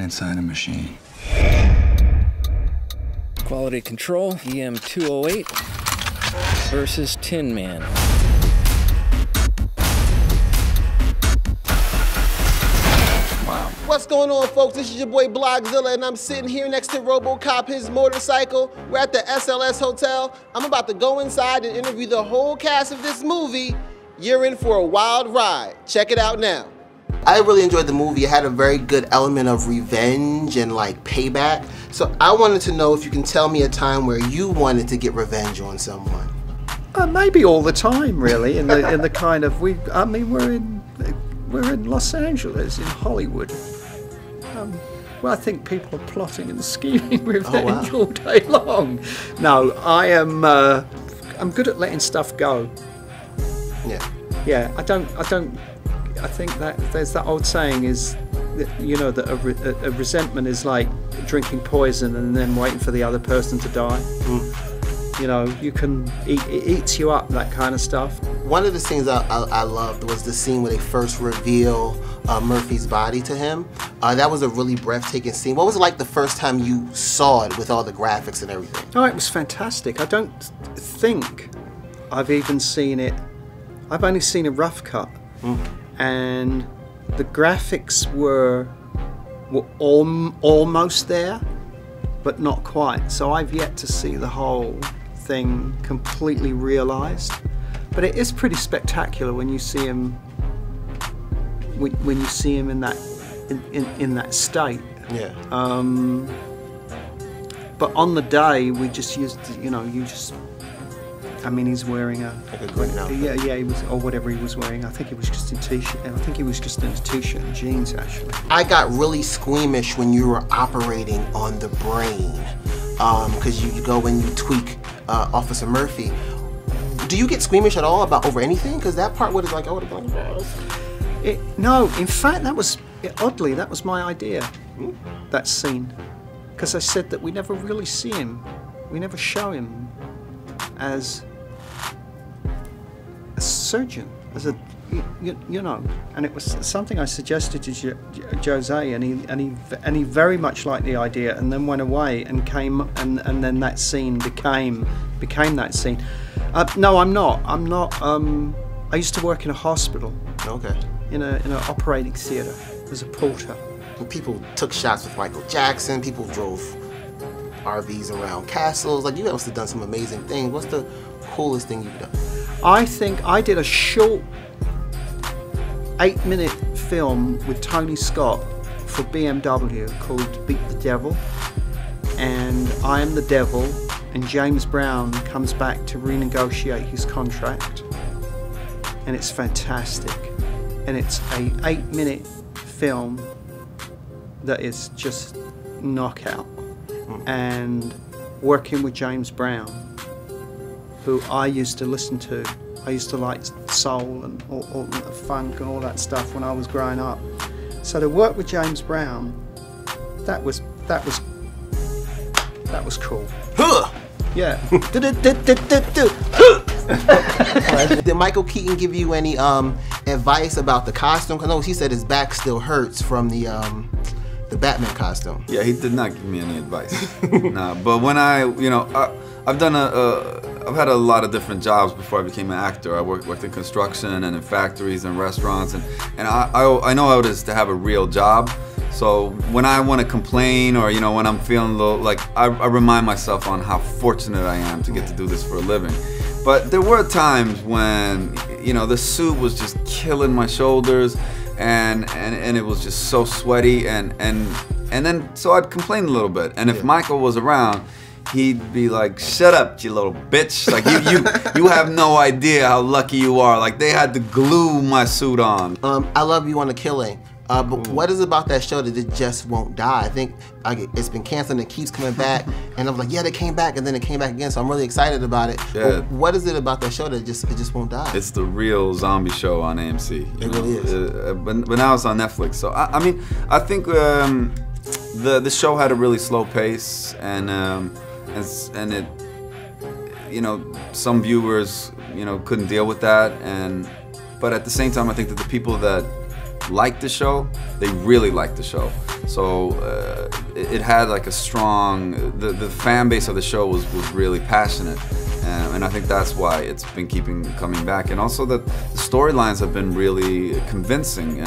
inside a machine. Quality control, EM208 versus Tin Man. Wow. What's going on, folks? This is your boy BlogXilla, and I'm sitting here next to Robocop, his motorcycle. We're at the SLS Hotel. I'm about to go inside and interview the whole cast of this movie. You're in for a wild ride. Check it out now. I really enjoyed the movie. It had a very good element of revenge and like payback. So I wanted to know if you can tell me a time where you wanted to get revenge on someone. Maybe all the time, really. In the kind of we're in Los Angeles, in Hollywood. Well, I think people are plotting and scheming revenge all day long. No, I'm good at letting stuff go. Yeah. Yeah, I think that there's that old saying is that, you know, that a resentment is like drinking poison and then waiting for the other person to die. You know, it eats you up, that kind of stuff. One of the scenes I loved was the scene where they first reveal Murphy's body to him. That was a really breathtaking scene. What was it like the first time you saw it with all the graphics and everything? Oh, it was fantastic. I don't think I've even seen it. I've only seen a rough cut. And the graphics were almost there, but not quite. So I've yet to see the whole thing completely realized. But it is pretty spectacular when you see him when you see him in that state. Yeah. But on the day we just used, I mean, he's wearing like a green outfit. Yeah, he was, or whatever he was wearing. I think it was just a t-shirt. I think he was just in a t-shirt and jeans, actually. I got really squeamish when you were operating on the brain, because you go and you tweak Officer Murphy. Do you get squeamish at all over anything? Because that part was like, I would have gone. No, in fact, oddly, that was my idea. That scene, because I said that we never really see him. We never show him as a surgeon, as a and it was something I suggested to Jose, and he very much liked the idea, and then went away and came, and then that scene became that scene. No, I'm not. I used to work in a hospital. Okay. In an operating theater as a porter. People took shots with Michael Jackson. People drove RVs around castles. Like, you must have done some amazing things. What's the coolest thing you've done? I think I did a short 8-minute film with Tony Scott for BMW called Beat the Devil. And I am the devil, and James Brown comes back to renegotiate his contract. And it's fantastic. And it's a 8-minute film that is just knockout. And working with James Brown, who I used to listen to. I used to like soul and all the funk and all that stuff when I was growing up. So to work with James Brown, that was cool. Yeah. Did Michael Keaton give you any advice about the costume? I know he said his back still hurts from the Batman costume. Yeah, he did not give me any advice. Nah, but when I've had a lot of different jobs before I became an actor. I worked in construction and in factories and restaurants, and I know how it is to have a real job. So when I want to complain, or when I'm feeling low, like I remind myself on how fortunate I am to get to do this for a living. But there were times when the suit was just killing my shoulders, and it was just so sweaty, and then so I'd complain a little bit. And if Michael was around, he'd be like, "Shut up, you little bitch! Like you have no idea how lucky you are. Like they had to glue my suit on." I Love You on the Killing. But what is it about that show that it just won't die? I think it's been canceled and it keeps coming back. And I'm like, yeah, they came back, and then it came back again. So I'm really excited about it. Yeah. But what is it about that show that it just won't die? It's the real zombie show on AMC. It really is. But now it's on Netflix. So I mean, I think the show had a really slow pace, and it, some viewers, couldn't deal with that, but at the same time, I think that the people that like the show, they really like the show. So it had like a strong, the fan base of the show was really passionate. And I think that's why it's been coming back. And also that the storylines have been really convincing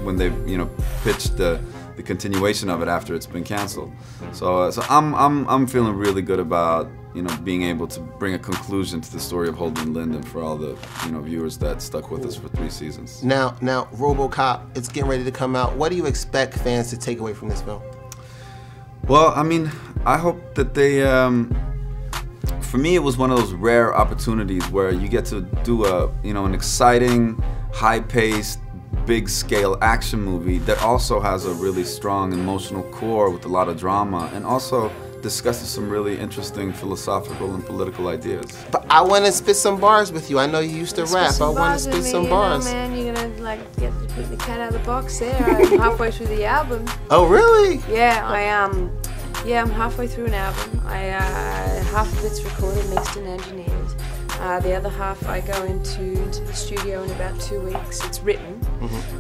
when they've, you know, pitched the continuation of it after it's been canceled. So I'm feeling really good about, you know, being able to bring a conclusion to the story of Holden and Lyndon for all the, you know, viewers that stuck with us for 3 seasons. Now, Robocop, it's getting ready to come out. What do you expect fans to take away from this film? Well, I mean, I hope that they, for me, it was one of those rare opportunities where you get to do an exciting, high-paced, big-scale action movie that also has a really strong emotional core with a lot of drama, and also discusses some really interesting philosophical and political ideas. But I want to spit some bars with you. I know you used to rap. I want to spit some bars. Man, you're gonna like get the cat out of the box there. I'm halfway through the album. Oh, really? Yeah, I am. Yeah, I'm halfway through an album. Half of it's recorded, mixed and engineered. The other half I go into the studio in about 2 weeks. It's written.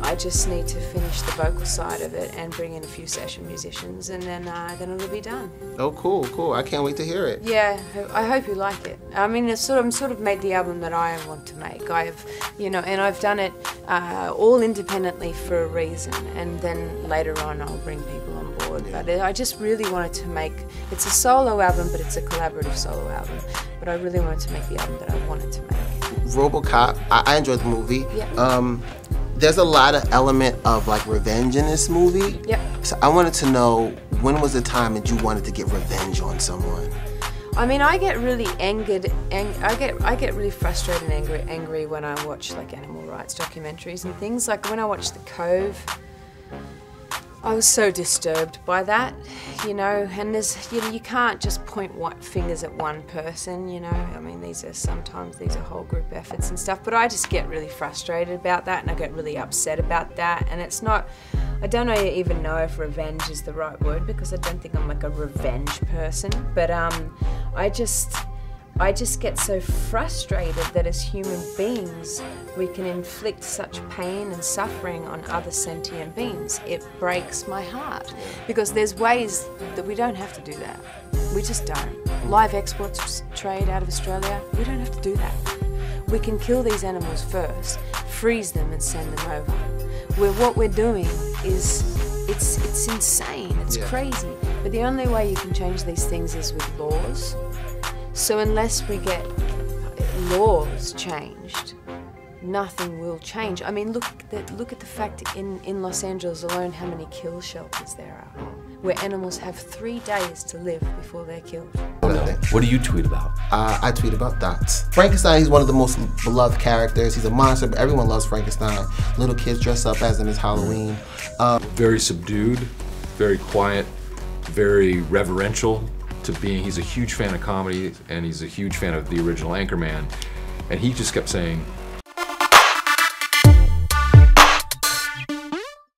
I just need to finish the vocal side of it and bring in a few session musicians, and then it'll be done. Oh, cool. I can't wait to hear it. Yeah, I hope you like it. I mean, I'm sort of made the album that I want to make. I have, you know, and I've done it all independently for a reason, and then later on I'll bring people on board. But I just really wanted to make, it's a solo album, but it's a collaborative solo album. But I really wanted to make the album that I wanted to make. Robocop, I enjoyed the movie. Yeah. There's a lot of element of like revenge in this movie. Yep. So I wanted to know, when was the time that you wanted to get revenge on someone? I mean, I get really angered, I get really frustrated and angry when I watch like animal rights documentaries and things. Like when I watched The Cove, I was so disturbed by that, you know, and there's, you know, you can't just point fingers at one person, you know. I mean, sometimes these are whole group efforts and stuff, but I just get really frustrated about that, and I get really upset about that, and it's not, I don't even know if revenge is the right word, because I don't think I'm like a revenge person, but I just get so frustrated that as human beings we can inflict such pain and suffering on other sentient beings. It breaks my heart, because there's ways that we don't have to do that. We just don't. Live exports trade out of Australia, we don't have to do that. We can kill these animals first, freeze them and send them over. What we're doing is, it's insane, it's crazy. But the only way you can change these things is with laws. So unless we get laws changed, nothing will change. I mean, look at the fact in Los Angeles alone how many kill shelters there are, where animals have 3 days to live before they're killed. What do you tweet about? I tweet about dots. Frankenstein, he's one of the most beloved characters. He's a monster, but everyone loves Frankenstein. Little kids dress up as him as Halloween. Very subdued, very quiet, very reverential to being, he's a huge fan of comedy, and he's a huge fan of the original Anchorman, and he just kept saying,